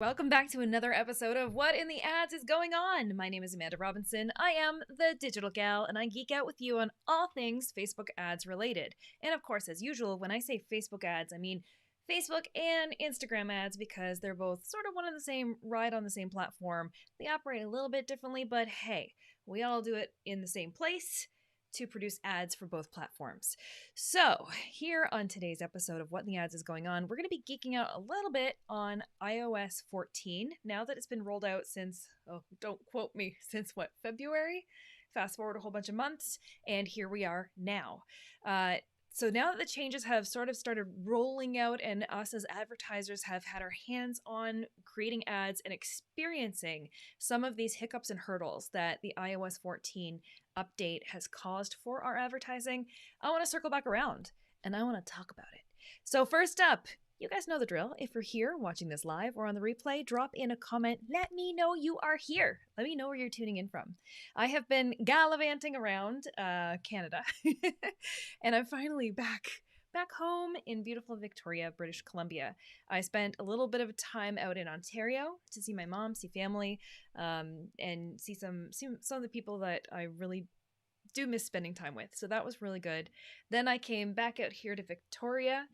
Welcome back to another episode of What in the Ads is Going On. My name is Amanda Robinson. I am the digital gal, and I geek out with you on all things Facebook ads related. And of course, as usual, when I say Facebook ads, I mean Facebook and Instagram ads because they're both sort of one and the same, ride on the same platform. They operate a little bit differently, but hey, we all do it in the same place to produce ads for both platforms. So, here on today's episode of What in the Ads is Going On, we're going to be geeking out a little bit on iOS 14 now that it's been rolled out since, don't quote me, since what, February? Fast forward a whole bunch of months, and here we are now. So now that the changes have sort of started rolling out and us as advertisers have had our hands on creating ads and experiencing some of these hiccups and hurdles that the iOS 14 update has caused for our advertising, I want to circle back around and I want to talk about it. So first up, you guys know the drill. If you're here watching this live or on the replay, drop in a comment. Let me know you are here. Let me know where you're tuning in from. I have been gallivanting around Canada, and I'm finally back home in beautiful Victoria, British Columbia. I spent a little bit of time out in Ontario to see my mom, see family, and see some of the people that I really do miss spending time with. So that was really good. Then I came back out here to Victoria,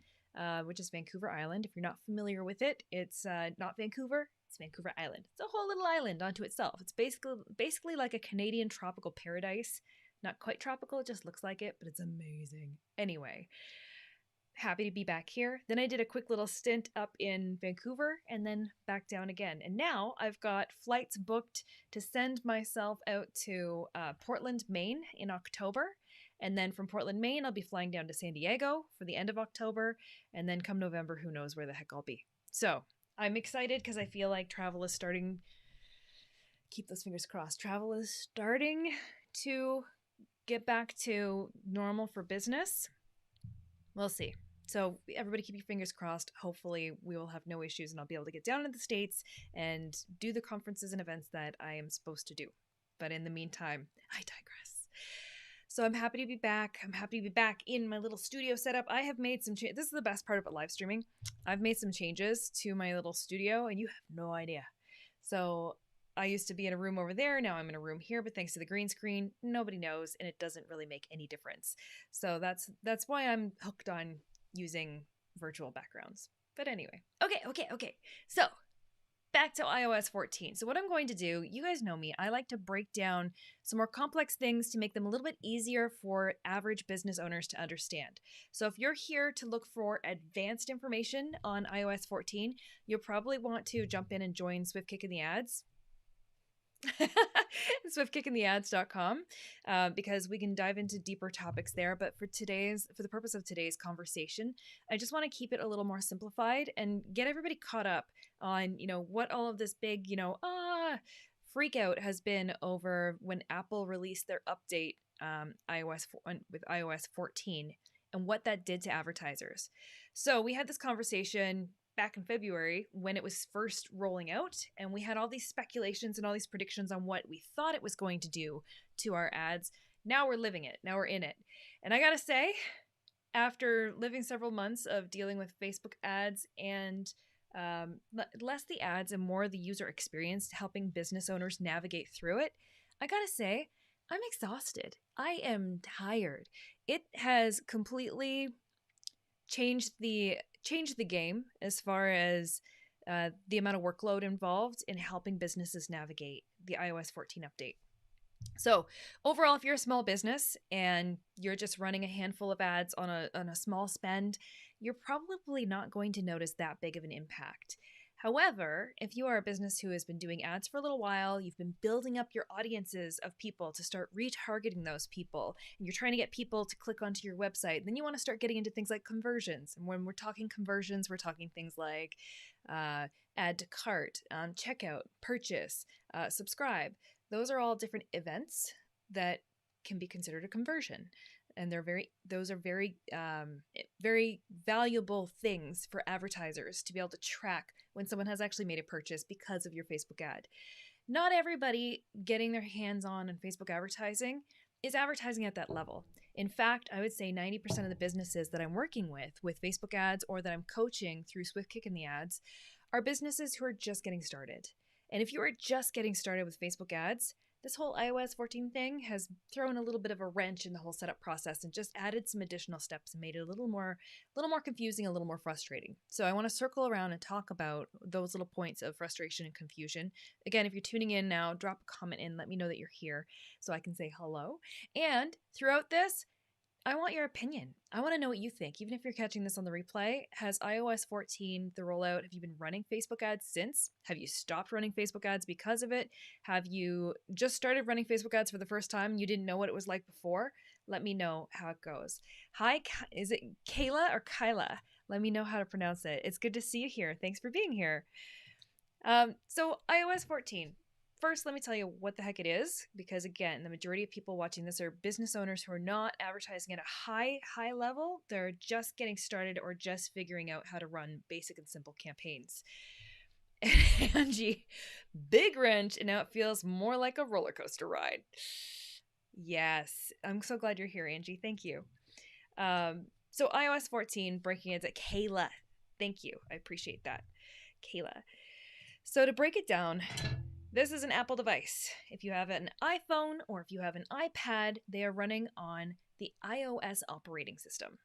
which is Vancouver Island. If you're not familiar with it, it's not Vancouver, it's Vancouver Island. It's a whole little island unto itself. It's basically like a Canadian tropical paradise. Not quite tropical, it just looks like it, but it's amazing. Anyway, happy to be back here. Then I did a quick little stint up in Vancouver and then back down again. And now I've got flights booked to send myself out to Portland, Maine in October. And then from Portland, Maine, I'll be flying down to San Diego for the end of October. And then come November, who knows where the heck I'll be. So I'm excited because I feel like travel is starting, keep those fingers crossed, travel is starting to get back to normal for business. We'll see. So everybody keep your fingers crossed. Hopefully we will have no issues and I'll be able to get down to the States and do the conferences and events that I am supposed to do. But in the meantime, I digress. So I'm happy to be back. I'm happy to be back in my little studio setup. I have made some changes. This is the best part about live streaming. I've made some changes to my little studio and you have no idea. So I used to be in a room over there. Now I'm in a room here, but thanks to the green screen, nobody knows and it doesn't really make any difference. So that's why I'm hooked on using virtual backgrounds. But anyway, okay. So back to iOS 14. So what I'm going to do, you guys know me, I like to break down some more complex things to make them a little bit easier for average business owners to understand. So if you're here to look for advanced information on iOS 14, you'll probably want to jump in and join Swift Kick in the Ads. SwiftKickInTheAds.com, because we can dive into deeper topics there. But for the purpose of today's conversation, I just want to keep it a little more simplified and get everybody caught up on, what all of this big, freak out has been over when Apple released their update with iOS 14 and what that did to advertisers. So we had this conversation back in February when it was first rolling out, and we had all these speculations and all these predictions on what we thought it was going to do to our ads. Now we're living it. Now we're in it. And I gotta say, after living several months of dealing with Facebook ads and less the ads and more the user experience, helping business owners navigate through it, I gotta say, I'm exhausted. I am tired. It has completely changed the game as far as the amount of workload involved in helping businesses navigate the iOS 14 update. So overall, if you're a small business and you're just running a handful of ads on a small spend, you're probably not going to notice that big of an impact. However, if you are a business who has been doing ads for a little while, you've been building up your audiences of people to start retargeting those people, and you're trying to get people to click onto your website, then you want to start getting into things like conversions. And when we're talking conversions, we're talking things like add to cart, checkout, purchase, subscribe. Those are all different events that can be considered a conversion. And those are very valuable things for advertisers to be able to track when someone has actually made a purchase because of your Facebook ad. Not everybody getting their hands on Facebook advertising is advertising at that level. In fact, I would say 90% of the businesses that I'm working with Facebook ads or that I'm coaching through Swift Kick in the Ads are businesses who are just getting started. And if you are just getting started with Facebook ads, this whole iOS 14 thing has thrown a little bit of a wrench in the whole setup process and just added some additional steps and made it a little more confusing, a little more frustrating. So I want to circle around and talk about those little points of frustration and confusion. Again, if you're tuning in now, drop a comment in, let me know that you're here so I can say hello. And throughout this, I want your opinion. I want to know what you think. Even if you're catching this on the replay, has iOS 14, the rollout, have you been running Facebook ads since? Have you stopped running Facebook ads because of it? Have you just started running Facebook ads for the first time and you didn't know what it was like before? Let me know how it goes. Hi, is it Kayla or Kyla? Let me know how to pronounce it. It's good to see you here. Thanks for being here. So iOS 14. First, let me tell you what the heck it is, because again, the majority of people watching this are business owners who are not advertising at a high level. They're just getting started or just figuring out how to run basic and simple campaigns. And Angie, big wrench, and now it feels more like a roller coaster ride. Yes, I'm so glad you're here, Angie. Thank you. So iOS 14, breaking it to Kayla. Thank you. I appreciate that. Kayla. So to break it down, this is an Apple device. If you have an iPhone or if you have an iPad, they are running on the iOS operating system.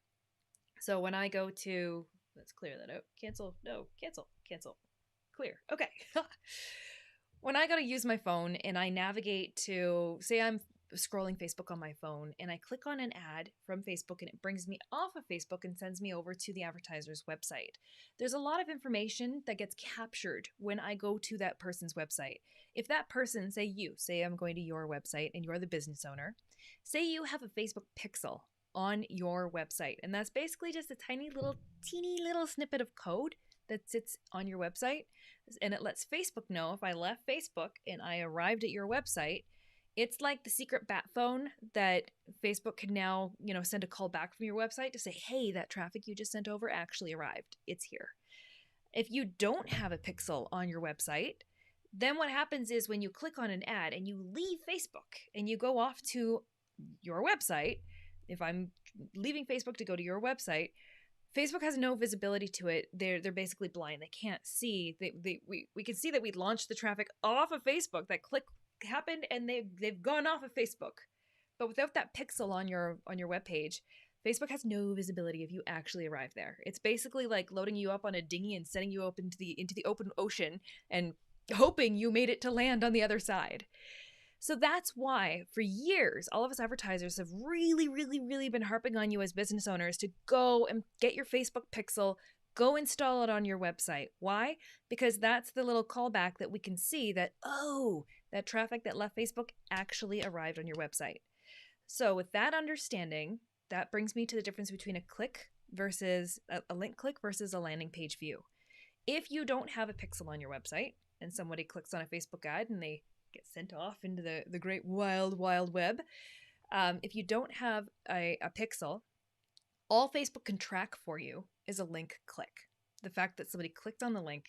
So when I go to, let's clear that out. Cancel. Clear. Okay. When I go to use my phone and I navigate to, say I'm scrolling Facebook on my phone and I click on an ad from Facebook and it brings me off of Facebook and sends me over to the advertiser's website. There's a lot of information that gets captured when I go to that person's website. If that person, say I'm going to your website and you're the business owner, say you have a Facebook pixel on your website, and that's basically just a teeny little snippet of code that sits on your website, and it lets Facebook know if I left Facebook and I arrived at your website. It's like the secret bat phone that Facebook can now, send a call back from your website to say, hey, that traffic you just sent over actually arrived. It's here. If you don't have a pixel on your website, then what happens is when you click on an ad and you leave Facebook and you go off to your website, if I'm leaving Facebook to go to your website, Facebook has no visibility to it. They're basically blind. They can't see. We can see that we launched the traffic off of Facebook. That click happened and they've gone off of Facebook. But without that pixel on your webpage, Facebook has no visibility if you actually arrive there. It's basically like loading you up on a dinghy and setting you up into the open ocean and hoping you made it to land on the other side. So that's why, for years, all of us advertisers have really been harping on you as business owners to go and get your Facebook pixel, go install it on your website. Why? Because that's the little callback that we can see that, oh, that traffic that left Facebook actually arrived on your website. So with that understanding, that brings me to the difference between a click versus a link click versus a landing page view. If you don't have a pixel on your website and somebody clicks on a Facebook ad and they get sent off into the great wild web, if you don't have a pixel, all Facebook can track for you is a link click. The fact that somebody clicked on the link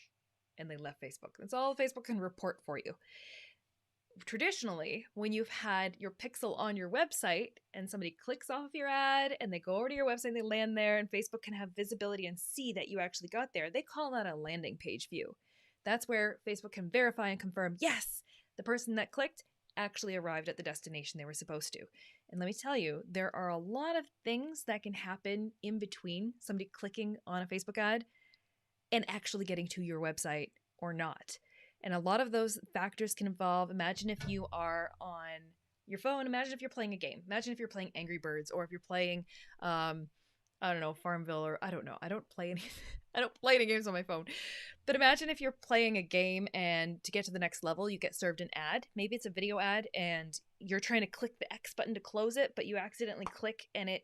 and they left Facebook. That's all Facebook can report for you. Traditionally, when you've had your pixel on your website and somebody clicks off of your ad and they go over to your website, they land there and Facebook can have visibility and see that you actually got there, they call that a landing page view. That's where Facebook can verify and confirm, yes, the person that clicked actually arrived at the destination they were supposed to. And let me tell you, there are a lot of things that can happen in between somebody clicking on a Facebook ad and actually getting to your website or not. And a lot of those factors can involve, imagine if you are on your phone, imagine if you're playing a game. Imagine if you're playing Angry Birds or if you're playing, Farmville, or I don't know. I don't play any games on my phone. But imagine if you're playing a game and to get to the next level, you get served an ad. Maybe it's a video ad and you're trying to click the X button to close it, but you accidentally click and it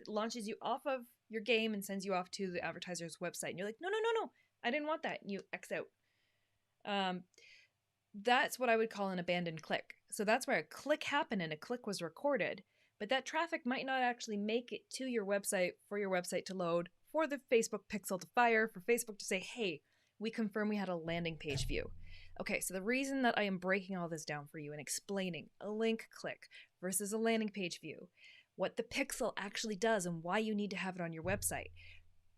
launches you off of your game and sends you off to the advertiser's website. And you're like, no, I didn't want that. And you X out. That's what I would call an abandoned click. So that's where a click happened and a click was recorded, but that traffic might not actually make it to your website for your website to load, for the Facebook pixel to fire, for Facebook to say, hey, we confirm we had a landing page view. Okay, so the reason that I am breaking all this down for you and explaining a link click versus a landing page view, what the pixel actually does and why you need to have it on your website,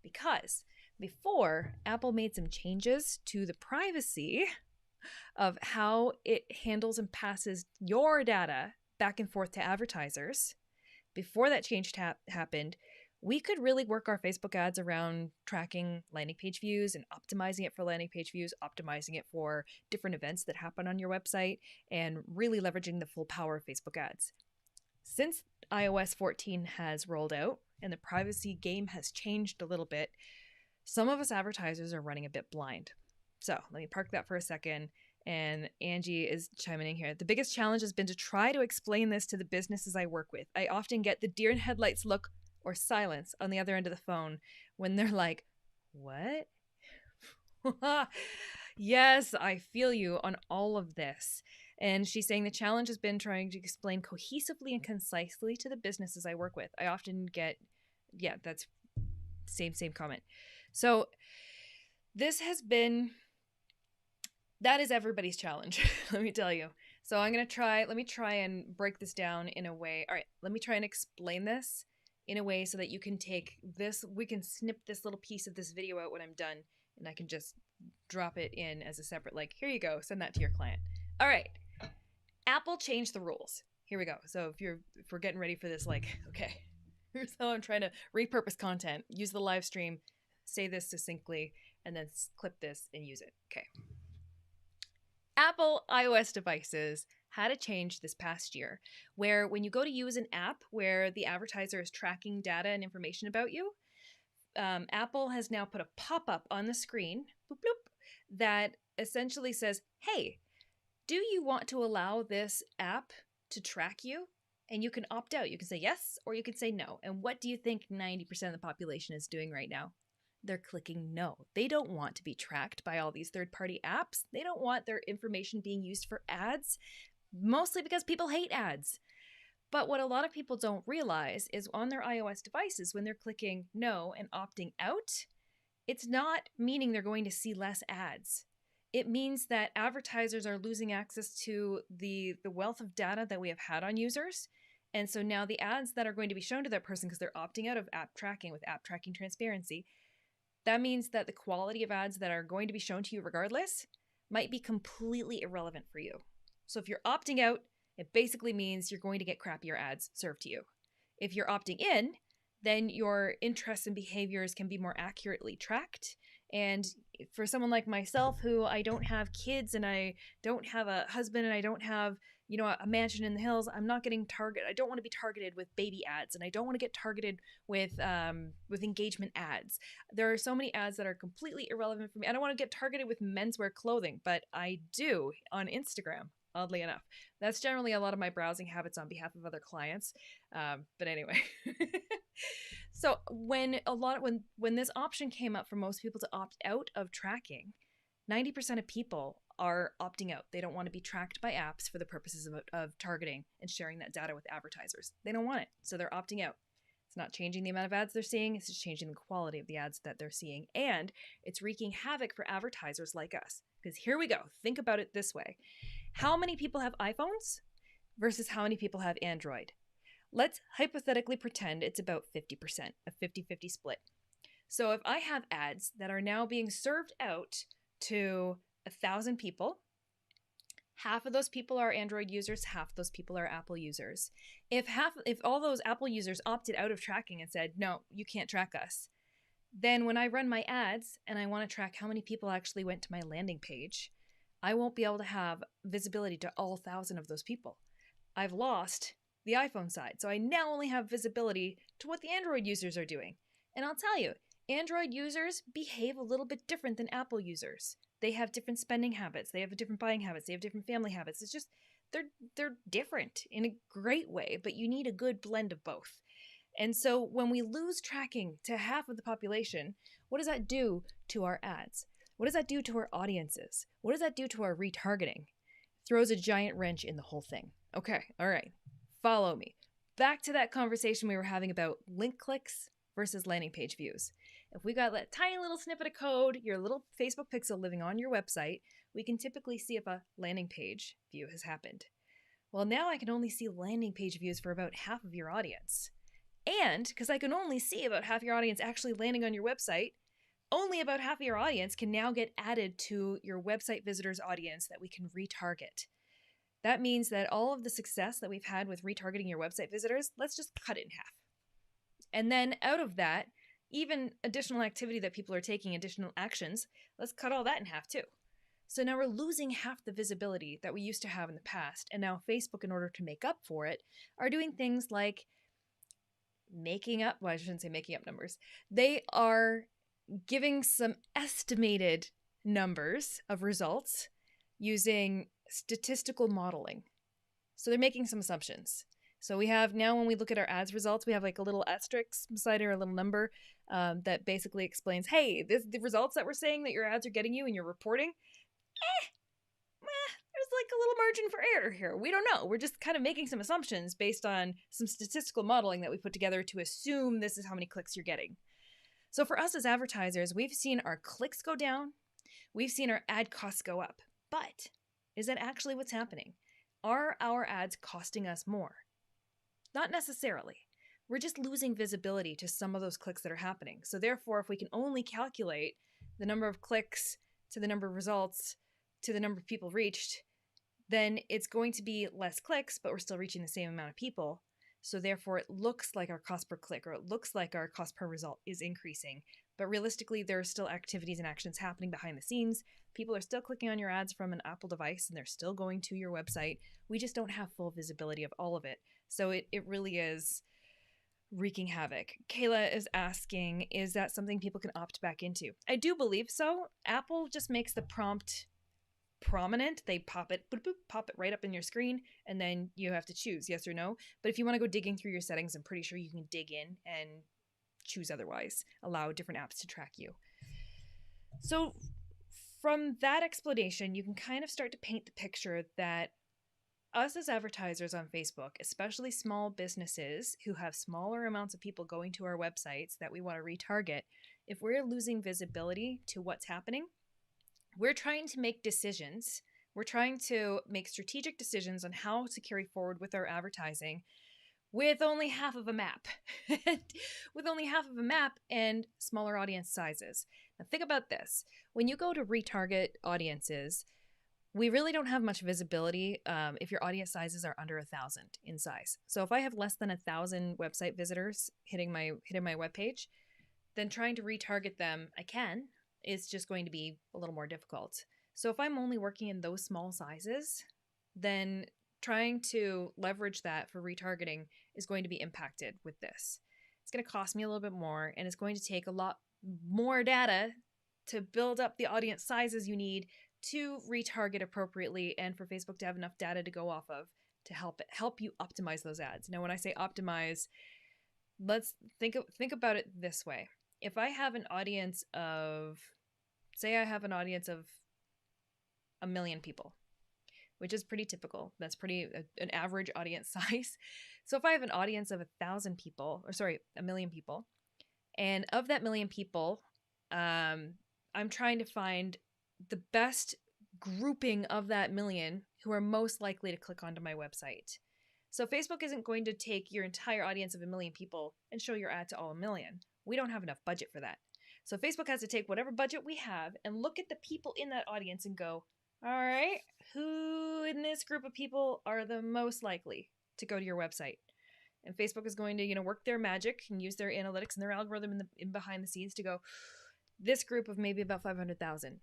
because before, Apple made some changes to the privacy of how it handles and passes your data back and forth to advertisers. Before that change happened, we could really work our Facebook ads around tracking landing page views and optimizing it for landing page views, optimizing it for different events that happen on your website, and really leveraging the full power of Facebook ads. Since iOS 14 has rolled out and the privacy game has changed a little bit, some of us advertisers are running a bit blind. So let me park that for a second. And Angie is chiming in here. The biggest challenge has been to try to explain this to the businesses I work with. I often get the deer in headlights look or silence on the other end of the phone when they're like, what? Yes, I feel you on all of this. And she's saying the challenge has been trying to explain cohesively and concisely to the businesses I work with. I often get, yeah, that's same comment. So this has been, that is everybody's challenge, let me tell you. So let me try and break this down in a way. All right, let me try and explain this in a way so that you can take this, we can snip this little piece of this video out when I'm done, and I can just drop it in as a separate, like, here you go, send that to your client. All right, Apple changed the rules. Here we go. So if we're getting ready for this, like, okay, here's how I'm trying to repurpose content, use the live stream, say this succinctly, and then clip this and use it. Okay. Apple iOS devices had a change this past year where when you go to use an app where the advertiser is tracking data and information about you, Apple has now put a pop-up on the screen, boop, bloop, that essentially says, hey, do you want to allow this app to track you? And you can opt out. You can say yes or you can say no. And what do you think 90% of the population is doing right now? They're clicking no. They don't want to be tracked by all these third-party apps. They don't want their information being used for ads, mostly because people hate ads. But what a lot of people don't realize is on their iOS devices, when they're clicking no and opting out, it's not meaning they're going to see less ads. It means that advertisers are losing access to the wealth of data that we have had on users. And so now the ads that are going to be shown to that person because they're opting out of app tracking with app tracking transparency, that means that the quality of ads that are going to be shown to you regardless might be completely irrelevant for you. So if you're opting out, it basically means you're going to get crappier ads served to you. If you're opting in, then your interests and behaviors can be more accurately tracked. And for someone like myself, who I don't have kids and I don't have a husband and I don't have, a mansion in the hills, I'm not getting targeted. I don't want to be targeted with baby ads, and I don't want to get targeted with engagement ads. There are so many ads that are completely irrelevant for me. I don't want to get targeted with menswear clothing, but I do on Instagram, oddly enough. That's generally a lot of my browsing habits on behalf of other clients. But anyway. So when this option came up for most people to opt out of tracking, 90% of people are opting out. They don't want to be tracked by apps for the purposes of targeting and sharing that data with advertisers. They don't want it, so they're opting out. It's not changing the amount of ads they're seeing, it's just changing the quality of the ads that they're seeing, and it's wreaking havoc for advertisers like us. Because here we go. Think about it this way. How many people have iPhones versus how many people have Android? Let's hypothetically pretend it's about 50%, a 50-50 split. So if I have ads that are now being served out to 1,000 people, half of those people are Android users, half of those people are Apple users. If all those Apple users opted out of tracking and said, no, you can't track us, then when I run my ads and I want to track how many people actually went to my landing page, I won't be able to have visibility to all 1,000 of those people. I've lost the iPhone side, so I now only have visibility to what the Android users are doing. And I'll tell you, Android users behave a little bit different than Apple users. They have different spending habits, they have different buying habits, they have different family habits. It's just, they're different in a great way, but you need a good blend of both. And so when we lose tracking to half of the population, what does that do to our ads? What does that do to our audiences? What does that do to our retargeting? Throws a giant wrench in the whole thing. Okay, all right, follow me. Back to that conversation we were having about link clicks versus landing page views. If we got that tiny little snippet of code, your little Facebook pixel living on your website, we can typically see if a landing page view has happened. Well, now I can only see landing page views for about half of your audience. And because I can only see about half your audience actually landing on your website, only about half of your audience can now get added to your website visitors audience that we can retarget. That means that all of the success that we've had with retargeting your website visitors, let's just cut it in half. And then out of that, even additional activity that people are taking, additional actions, let's cut all that in half too. So now we're losing half the visibility that we used to have in the past. And now Facebook, in order to make up for it, are doing things like making up, well, I shouldn't say making up numbers. They are giving some estimated numbers of results using statistical modeling. So they're making some assumptions. So we have now, when we look at our ads results, we have like a little asterisk beside or a little number that basically explains, hey, the results that we're saying that your ads are getting you and you're reporting, there's like a little margin for error here. We don't know. We're just kind of making some assumptions based on some statistical modeling that we put together to assume this is how many clicks you're getting. So for us as advertisers, we've seen our clicks go down. We've seen our ad costs go up. But is that actually what's happening? Are our ads costing us more? Not necessarily. We're just losing visibility to some of those clicks that are happening. So therefore, if we can only calculate the number of clicks to the number of results to the number of people reached, then it's going to be less clicks, but we're still reaching the same amount of people. So therefore, it looks like our cost per click, or it looks like our cost per result is increasing. But realistically, there are still activities and actions happening behind the scenes. People are still clicking on your ads from an Apple device, and they're still going to your website. We just don't have full visibility of all of it. So it really is wreaking havoc. Kayla is asking, is that something people can opt back into? I do believe so. Apple just makes the prompt prominent. They pop it right up in your screen, and then you have to choose yes or no. But if you want to go digging through your settings, I'm pretty sure you can dig in and choose otherwise, allow different apps to track you. So from that explanation, you can kind of start to paint the picture that us as advertisers on Facebook, especially small businesses who have smaller amounts of people going to our websites that we want to retarget, if we're losing visibility to what's happening, we're trying to make decisions. We're trying to make strategic decisions on how to carry forward with our advertising with only half of a map. With only half of a map and smaller audience sizes. Now think about this. When you go to retarget audiences, we really don't have much visibility if your audience sizes are under 1,000 in size. So if I have less than 1,000 website visitors hitting my webpage, then trying to retarget them, I can. It's just going to be a little more difficult. So if I'm only working in those small sizes, then trying to leverage that for retargeting is going to be impacted with this. It's going to cost me a little bit more, and it's going to take a lot more data to build up the audience sizes you need to retarget appropriately, and for Facebook to have enough data to go off of to help you optimize those ads. Now, when I say optimize, let's think about it this way. If I have an audience of, say I have an audience of 1 million people, which is pretty typical. That's an average audience size. So if I have an audience of 1,000 people, or sorry, 1 million people, and of that 1 million people, I'm trying to find the best grouping of that million who are most likely to click onto my website. So Facebook isn't going to take your entire audience of 1 million people and show your ad to all 1 million. We don't have enough budget for that. So Facebook has to take whatever budget we have and look at the people in that audience and go, all right, who in this group of people are the most likely to go to your website? And Facebook is going to, work their magic and use their analytics and their algorithm in behind the scenes to go, this group of maybe about 500,000,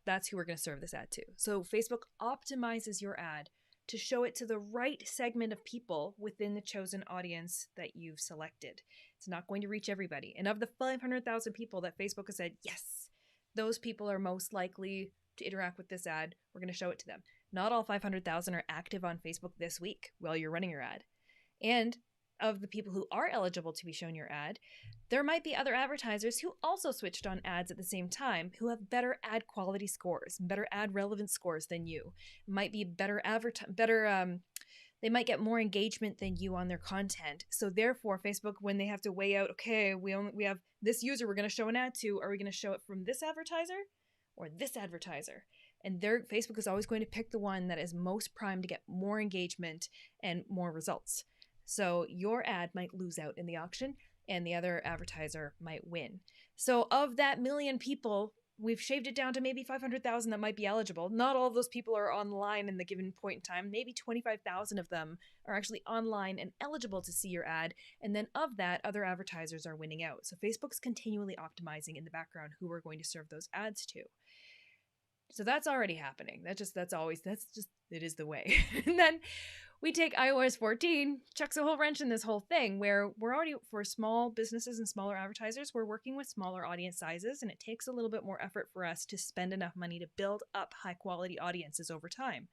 that's who we're going to serve this ad to. So Facebook optimizes your ad to show it to the right segment of people within the chosen audience that you've selected. It's not going to reach everybody. And of the 500,000 people that Facebook has said, yes, those people are most likely to interact with this ad, we're going to show it to them. Not all 500,000 are active on Facebook this week while you're running your ad. And of the people who are eligible to be shown your ad, there might be other advertisers who also switched on ads at the same time who have better ad quality scores, better ad relevance scores than you. Might be they might get more engagement than you on their content. So therefore, Facebook, when they have to weigh out, okay, we have this user we're going to show an ad to, are we going to show it from this advertiser or this advertiser? And Facebook is always going to pick the one that is most primed to get more engagement and more results. So your ad might lose out in the auction. and the other advertiser might win. So of that million people, we've shaved it down to maybe 500,000 that might be eligible. Not all of those people are online in the given point in time. Maybe 25,000 of them are actually online and eligible to see your ad. And then of that, other advertisers are winning out. So Facebook's continually optimizing in the background who we're going to serve those ads to. So that's already happening. It is the way. And then we take iOS 14, chucks a whole wrench in this whole thing where we're already, for small businesses and smaller advertisers, we're working with smaller audience sizes, and it takes a little bit more effort for us to spend enough money to build up high quality audiences over time.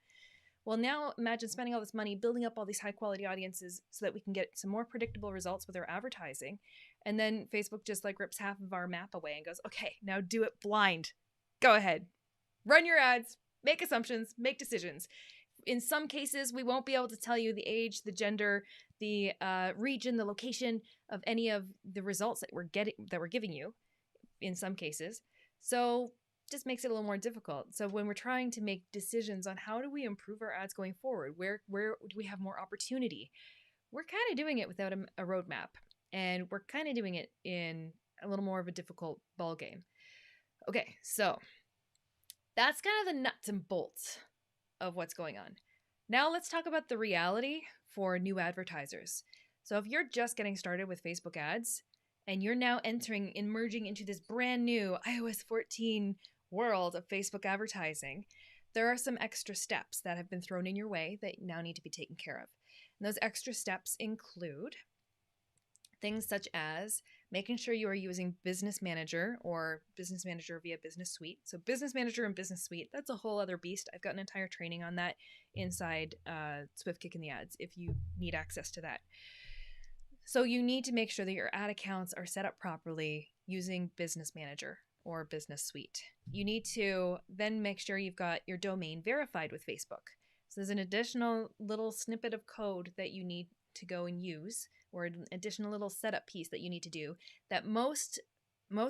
Well, now imagine spending all this money building up all these high quality audiences so that we can get some more predictable results with our advertising. And then Facebook just like rips half of our map away and goes, okay, now do it blind. Go ahead. Run your ads, make assumptions, make decisions. In some cases, we won't be able to tell you the age, the gender, the region, the location of any of the results that we're giving you. In some cases, so just makes it a little more difficult. So when we're trying to make decisions on how do we improve our ads going forward, where do we have more opportunity, we're kind of doing it without a roadmap, and we're kind of doing it in a little more of a difficult ball game. Okay, so that's kind of the nuts and bolts of what's going on. Now let's talk about the reality for new advertisers. So if you're just getting started with Facebook ads and you're now emerging into this brand new iOS 14 world of Facebook advertising, there are some extra steps that have been thrown in your way that now need to be taken care of. And those extra steps include things such as making sure you are using Business Manager or Business Manager via Business Suite. So Business Manager and Business Suite, that's a whole other beast. I've got an entire training on that inside Swift Kick in the Ads if you need access to that. So you need to make sure that your ad accounts are set up properly using Business Manager or Business Suite. You need to then make sure you've got your domain verified with Facebook. So there's an additional little snippet of code that you need to go and use, or an additional little setup piece that you need to do that most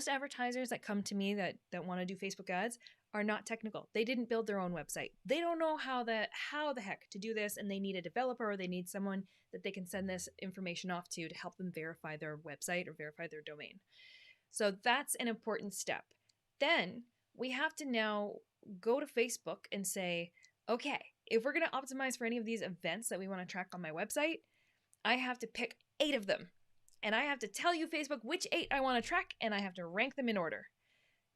advertisers that come to me that want to do Facebook ads are not technical. They didn't build their own website. They don't know how the heck to do this, and they need a developer or they need someone that they can send this information off to help them verify their website or verify their domain. So that's an important step. Then we have to now go to Facebook and say, okay, if we're going to optimize for any of these events that we want to track on my website, I have to pick 8 of them. And I have to tell you, Facebook, which 8 I want to track, and I have to rank them in order.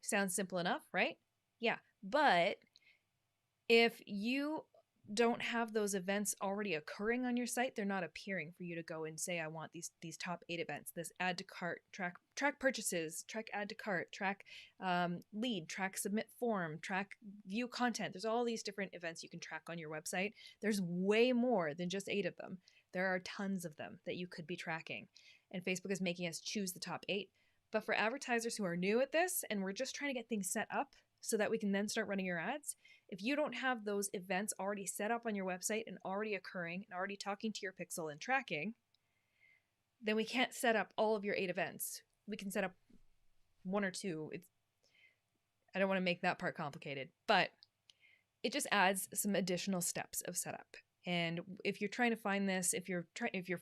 Sounds simple enough, right? Yeah. But if you don't have those events already occurring on your site, they're not appearing for you to go and say, I want these top 8 events, this add to cart, track purchases, track add to cart, track lead, track submit form, track view content. There's all these different events you can track on your website. There's way more than just 8 of them. There are tons of them that you could be tracking. And Facebook is making us choose the top 8. But for advertisers who are new at this, and we're just trying to get things set up so that we can then start running your ads, if you don't have those events already set up on your website and already occurring and already talking to your pixel and tracking, then we can't set up all of your 8 events. We can set up 1 or 2. I don't want to make that part complicated, but it just adds some additional steps of setup. And if you're trying to find this, if you're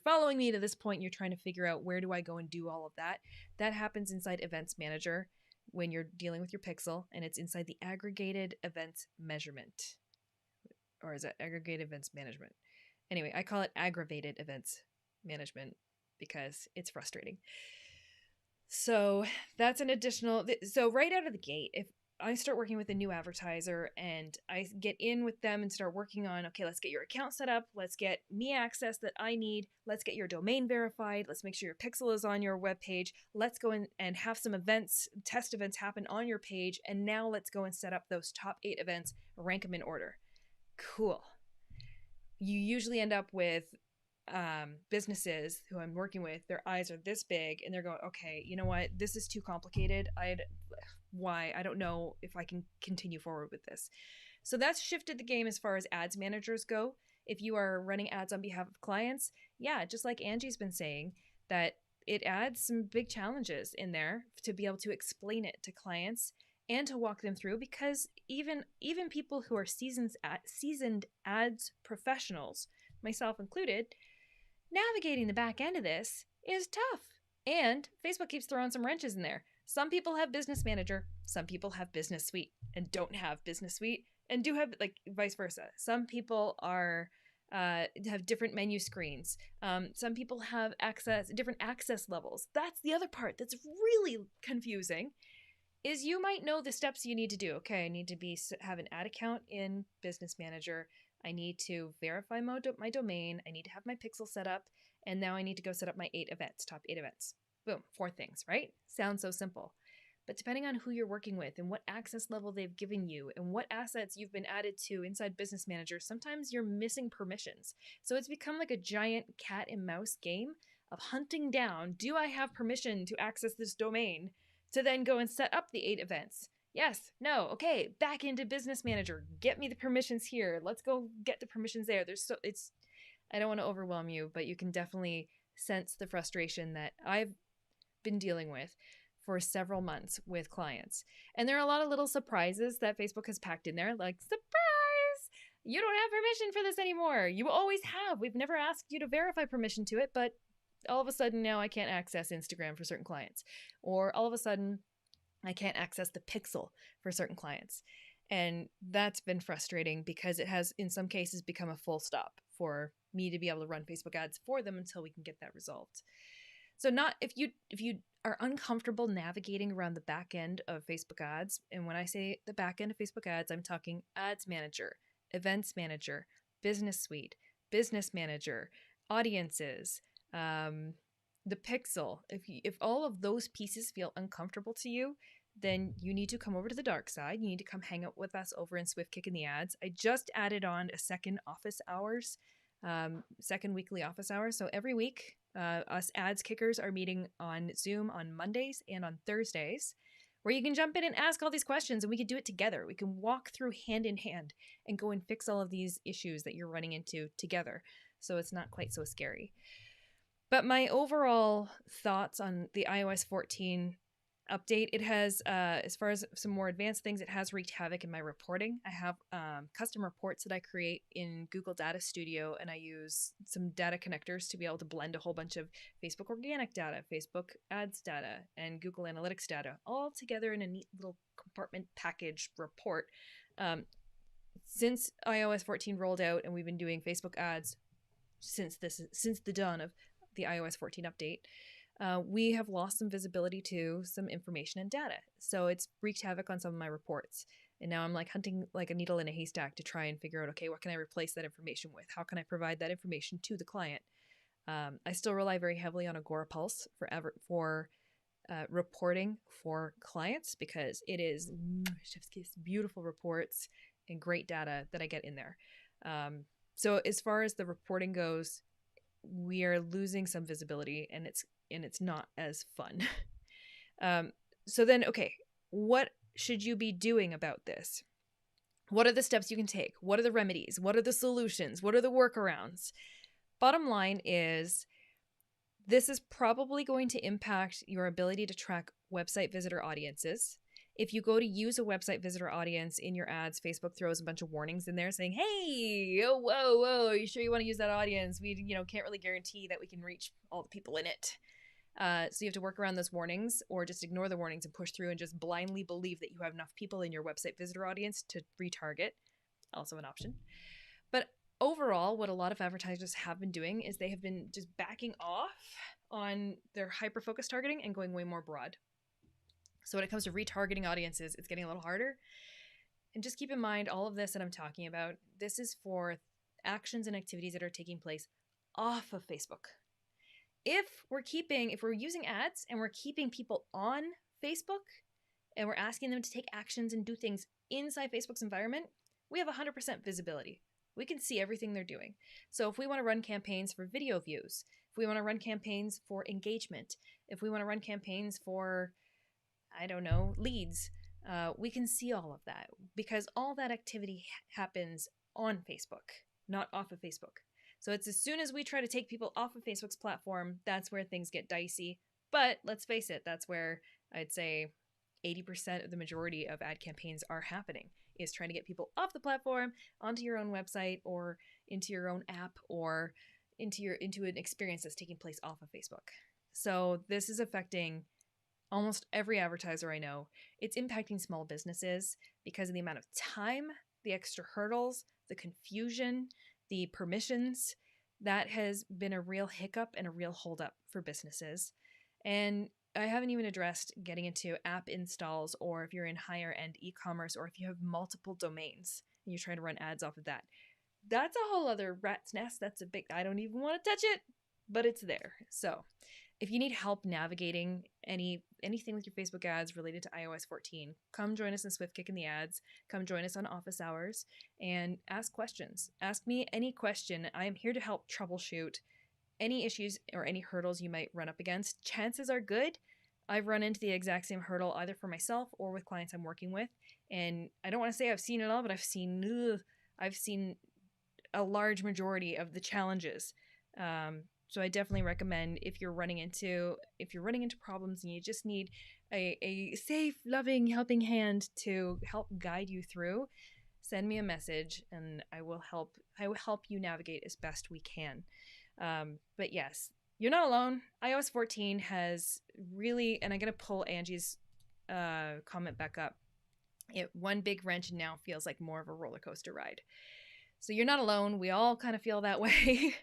following me to this point, you're trying to figure out where do I go and do all of that. That happens inside Events Manager when you're dealing with your pixel, and it's inside the Aggregated Events Measurement. Or is it Aggregated Events Management? Anyway, I call it Aggravated Events Management because it's frustrating. So that's an additional. So right out of the gate, if I start working with a new advertiser and I get in with them and start working on, okay, let's get your account set up. Let's get me access that I need. Let's get your domain verified. Let's make sure your pixel is on your web page. Let's go in and have some events, test events happen on your page. And now let's go and set up those top 8 events, rank them in order. Cool. You usually end up with businesses who I'm working with, their eyes are this big and they're going, okay, you know what? This is too complicated. I don't know if I can continue forward with this. So that's shifted the game as far as ads managers go. If you are running ads on behalf of clients, yeah, just like Angie's been saying, that it adds some big challenges in there to be able to explain it to clients and to walk them through, because even people who are seasoned ads professionals, myself included, navigating the back end of this is tough. And Facebook keeps throwing some wrenches in there. Some people have Business Manager, some people have Business Suite and don't have Business Suite and do have, like, vice versa. Some people are have different menu screens. Some people have different access levels. That's the other part that's really confusing. Is you might know the steps you need to do. Okay, I need to have an ad account in Business Manager. I need to verify my domain. I need to have my pixel set up. And now I need to go set up my top 8 events. Boom, 4 things, right? Sounds so simple. But depending on who you're working with and what access level they've given you and what assets you've been added to inside Business Manager, sometimes you're missing permissions. So it's become like a giant cat and mouse game of hunting down, do I have permission to access this domain, to then go and set up the 8 events? Yes, no, okay, back into Business Manager. Get me the permissions here. Let's go get the permissions there. I don't want to overwhelm you, but you can definitely sense the frustration that I've been dealing with for several months with clients. And there are a lot of little surprises that Facebook has packed in there, like, surprise! You don't have permission for this anymore. You always have. We've never asked you to verify permission to it, but all of a sudden now I can't access Instagram for certain clients. Or all of a sudden I can't access the pixel for certain clients. And that's been frustrating because it has, in some cases, become a full stop for me to be able to run Facebook ads for them until we can get that resolved. So if you are uncomfortable navigating around the back end of Facebook ads, and when I say the back end of Facebook ads, I'm talking Ads Manager, Events Manager, Business Suite, Business Manager, Audiences, the Pixel. If all of those pieces feel uncomfortable to you, then you need to come over to the dark side. You need to come hang out with us over in Swift Kick in the Ads. I just added on a second weekly office hours. So every week, us ads kickers are meeting on Zoom on Mondays and on Thursdays, where you can jump in and ask all these questions, and we can do it together. We can walk through hand in hand and go and fix all of these issues that you're running into together. So it's not quite so scary. But my overall thoughts on the iOS 14 update, it has, as far as some more advanced things, it has wreaked havoc in my reporting. I have custom reports that I create in Google Data Studio, and I use some data connectors to be able to blend a whole bunch of Facebook organic data, Facebook ads data, and Google Analytics data all together in a neat little compartment package report. Since iOS 14 rolled out, and we've been doing Facebook ads since the dawn of the iOS 14 update, we have lost some visibility to some information and data. So it's wreaked havoc on some of my reports. And now I'm like hunting like a needle in a haystack to try and figure out, okay, what can I replace that information with? How can I provide that information to the client? I still rely very heavily on AgoraPulse for reporting for clients, because it is chef's kiss, beautiful reports and great data that I get in there. So as far as the reporting goes, we are losing some visibility, and it's not as fun. So then, okay, what should you be doing about this? What are the steps you can take? What are the remedies? What are the solutions? What are the workarounds? Bottom line is, this is probably going to impact your ability to track website visitor audiences. If you go to use a website visitor audience in your ads, Facebook throws a bunch of warnings in there saying, hey, oh, whoa, are you sure you want to use that audience? We, can't really guarantee that we can reach all the people in it. So you have to work around those warnings, or just ignore the warnings and push through and just blindly believe that you have enough people in your website visitor audience to retarget. Also an option. But overall, what a lot of advertisers have been doing is they have been just backing off on their hyper-focused targeting and going way more broad. So when it comes to retargeting audiences, it's getting a little harder. And just keep in mind, all of this that I'm talking about, this is for actions and activities that are taking place off of Facebook. If we're using ads and we're keeping people on Facebook and we're asking them to take actions and do things inside Facebook's environment, we have 100% visibility. We can see everything they're doing. So if we want to run campaigns for video views, if we want to run campaigns for engagement, if we want to run campaigns for, leads, we can see all of that, because all that activity happens on Facebook, not off of Facebook. So it's as soon as we try to take people off of Facebook's platform, that's where things get dicey. But let's face it, that's where I'd say 80% of the majority of ad campaigns are happening, is trying to get people off the platform onto your own website or into your own app or into an experience that's taking place off of Facebook. So this is affecting almost every advertiser I know. It's impacting small businesses because of the amount of time, the extra hurdles, the confusion, the permissions. That has been a real hiccup and a real holdup for businesses. And I haven't even addressed getting into app installs, or if you're in higher end e-commerce, or if you have multiple domains and you're trying to run ads off of that. That's a whole other rat's nest. That's a big, I don't even want to touch it, but it's there. So if you need help navigating anything with your Facebook ads related to iOS 14, come join us in Swift Kick in the Ads. Come join us on office hours and ask questions. Ask me any question. I am here to help troubleshoot any issues or any hurdles you might run up against. Chances are good I've run into the exact same hurdle either for myself or with clients I'm working with. And I don't want to say I've seen it all, but I've seen a large majority of the challenges. So I definitely recommend if you're running into problems and you just need a safe, loving, helping hand to help guide you through, send me a message and I will help you navigate as best we can. But yes, you're not alone. iOS 14 has really, and I'm going to pull Angie's comment back up. One big wrench now feels like more of a roller coaster ride. So you're not alone. We all kind of feel that way.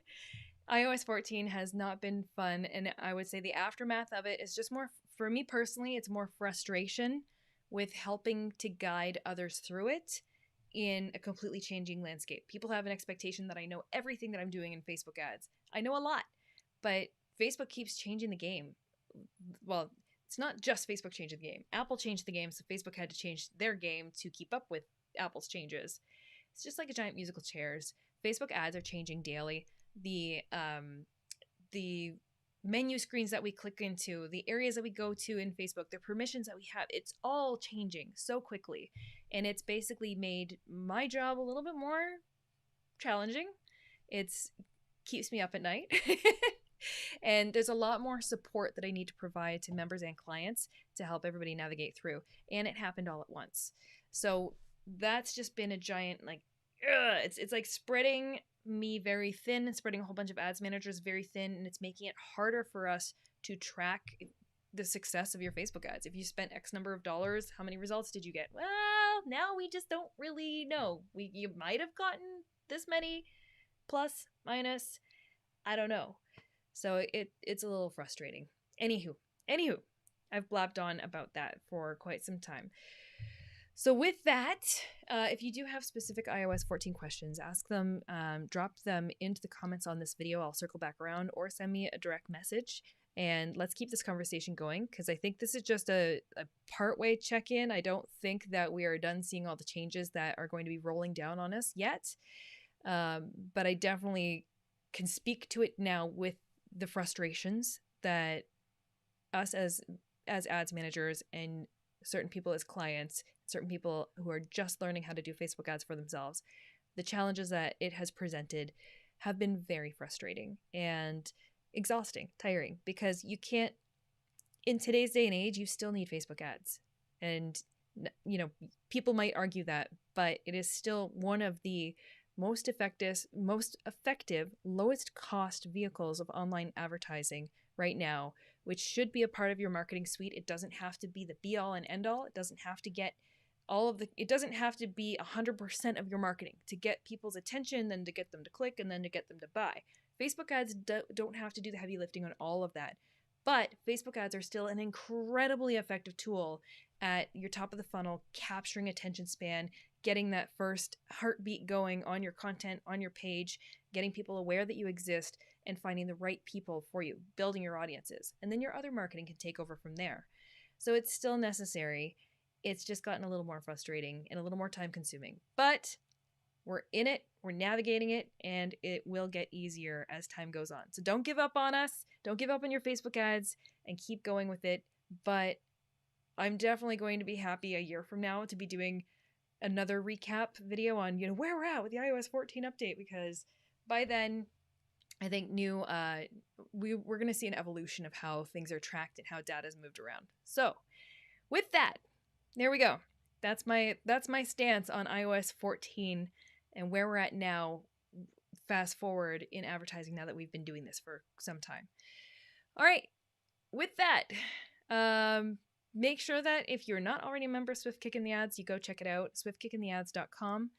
iOS 14 has not been fun, and I would say the aftermath of it is just more, for me personally, it's more frustration with helping to guide others through it in a completely changing landscape. People have an expectation that I know everything that I'm doing in Facebook ads. I know a lot, but Facebook keeps changing the game. Well, it's not just Facebook changing the game. Apple changed the game, so Facebook had to change their game to keep up with Apple's changes. It's just like a giant musical chairs. Facebook ads are changing daily. The menu screens that we click into, the areas that we go to in Facebook, the permissions that we have, it's all changing so quickly. And it's basically made my job a little bit more challenging. It's keeps me up at night. And there's a lot more support that I need to provide to members and clients to help everybody navigate through. And it happened all at once. So that's just been a giant, it's like spreading me very thin and spreading a whole bunch of ads managers very thin, and it's making it harder for us to track the success of your Facebook ads. If you spent X number of dollars, how many results did you get? Well, now we just don't really know. You might have gotten this many, plus, minus, I don't know. So it's a little frustrating. Anywho, I've blabbed on about that for quite some time. So with that, if you do have specific iOS 14 questions, ask them, drop them into the comments on this video. I'll circle back around, or send me a direct message, and let's keep this conversation going, because I think this is just a partway check-in. I don't think that we are done seeing all the changes that are going to be rolling down on us yet, but I definitely can speak to it now with the frustrations that us as ads managers and certain people as clients, certain people who are just learning how to do Facebook ads for themselves, the challenges that it has presented have been very frustrating and exhausting, tiring, because you can't, in today's day and age, you still need Facebook ads. And, people might argue that, but it is still one of the most effective, lowest cost vehicles of online advertising right now, which should be a part of your marketing suite. It doesn't have to be the be all and end all. It doesn't have to get it doesn't have to be 100% of your marketing to get people's attention, then to get them to click, and then to get them to buy. Facebook ads don't have to do the heavy lifting on all of that. But Facebook ads are still an incredibly effective tool at your top of the funnel, capturing attention span, getting that first heartbeat going on your content, on your page, getting people aware that you exist, and finding the right people for you, building your audiences. And then your other marketing can take over from there. So it's still necessary. It's just gotten a little more frustrating and a little more time consuming. But we're in it, we're navigating it, and it will get easier as time goes on. So don't give up on us. Don't give up on your Facebook ads, and keep going with it. But I'm definitely going to be happy a year from now to be doing another recap video on, where we're at with the iOS 14 update, because by then I think we're going to see an evolution of how things are tracked and how data is moved around. So with that, there we go. That's my stance on iOS 14 and where we're at now, fast forward in advertising, now that we've been doing this for some time. All right. with that, make sure that if you're not already a member of Swift Kick in the Ads, you go check it out, swiftkickintheads.com.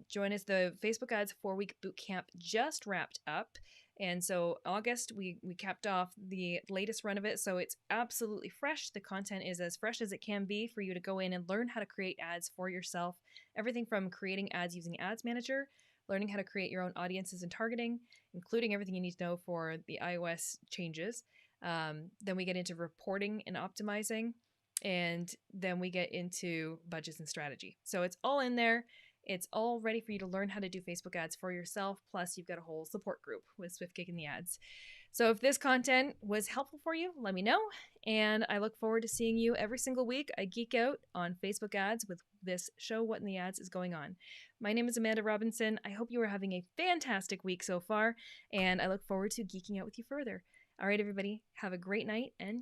Join us. The Facebook Ads 4-week boot camp just wrapped up. And so August, we capped off the latest run of it. So it's absolutely fresh. The content is as fresh as it can be for you to go in and learn how to create ads for yourself. Everything from creating ads using Ads Manager, learning how to create your own audiences and targeting, including everything you need to know for the iOS changes. Then we get into reporting and optimizing. And then we get into budgets and strategy. So it's all in there. It's all ready for you to learn how to do Facebook ads for yourself. Plus, you've got a whole support group with Swift Kick in the Ads. So if this content was helpful for you, let me know. And I look forward to seeing you every single week. I geek out on Facebook ads with this show, What in the Ads is Going On. My name is Amanda Robinson. I hope you are having a fantastic week so far, and I look forward to geeking out with you further. All right, everybody, have a great night and